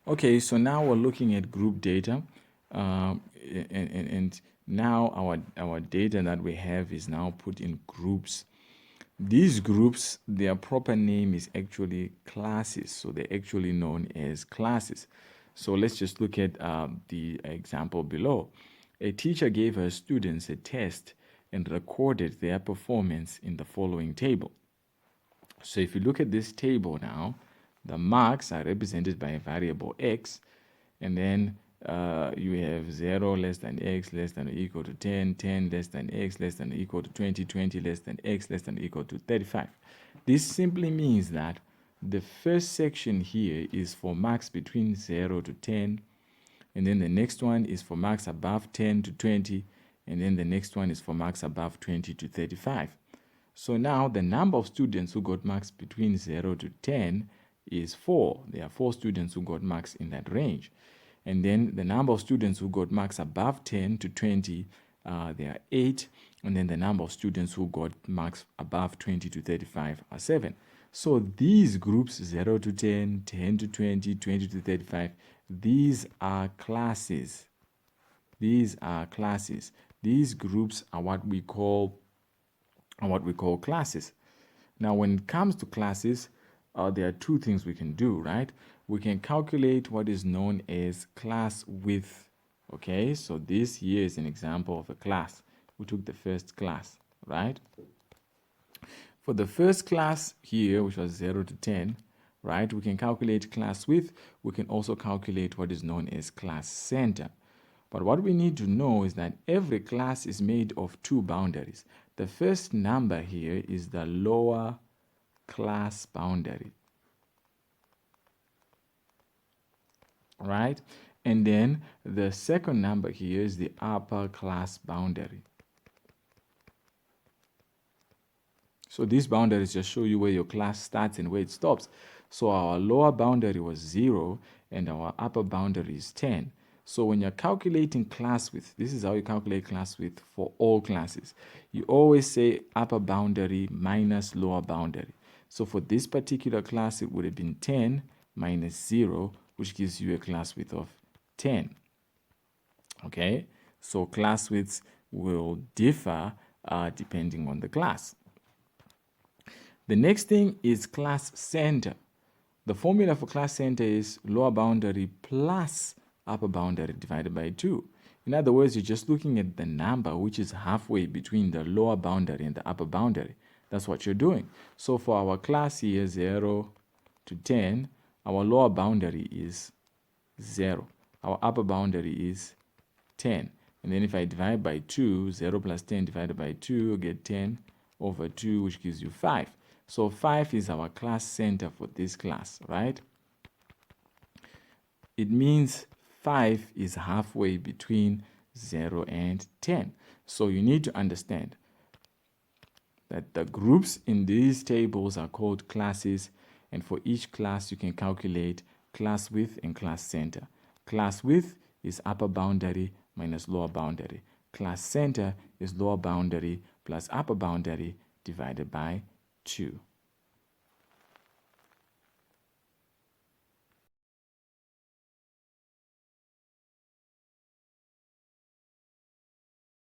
Okay, so now we're looking at group data, and now our data that we have is now put in groups. These groups, their proper name is actually classes, so they're actually known as classes. So let's just look at the example below. A teacher gave her students a test and recorded their performance in the following table. So if you look at this table now, the marks are represented by a variable x, and then you have 0 less than x less than or equal to 10, 10 less than x less than or equal to 20, 20 less than x less than or equal to 35. This simply means that the first section here is for marks between 0 to 10, and then the next one is for marks above 10 to 20, and then the next one is for marks above 20 to 35. So now the number of students who got marks between 0 to 10 is 4. There are 4 students who got marks in that range. And then the number of students who got marks above 10 to 20, there are 8. And then the number of students who got marks above 20 to 35 are 7. So these groups, 0 to 10, 10 to 20, 20 to 35, these are classes. These are classes. These groups are what we call classes. Now, when it comes to classes, there are two things we can do, right? We can calculate what is known as class width. Okay, so this here is an example of a class. We took the first class, right? For the first class here, which was 0 to 10, right, we can calculate class width. We can also calculate what is known as class center. But what we need to know is that every class is made of two boundaries. The first number here is the lower class boundary, right? And then the second number here is the upper class boundary. So these boundaries just show you where your class starts and where it stops. So our lower boundary was 0 and our upper boundary is 10. So when you're calculating class width, this is how you calculate class width for all classes. You always say upper boundary minus lower boundary. So for this particular class, it would have been 10 minus 0, which gives you a class width of 10. Okay, so class widths will differ depending on the class. The next thing is class center. The formula for class center is lower boundary plus upper boundary divided by 2. In other words, you're just looking at the number which is halfway between the lower boundary and the upper boundary. That's what you're doing. So for our class here, 0 to 10, our lower boundary is 0. Our upper boundary is 10. And then if I divide by 2, 0 plus 10 divided by 2, you get 10 over 2, which gives you 5. So 5 is our class center for this class, right? It means 5 is halfway between 0 and 10. So you need to understand that the groups in these tables are called classes, and for each class you can calculate class width and class center. Class width is upper boundary minus lower boundary. Class center is lower boundary plus upper boundary divided by 2.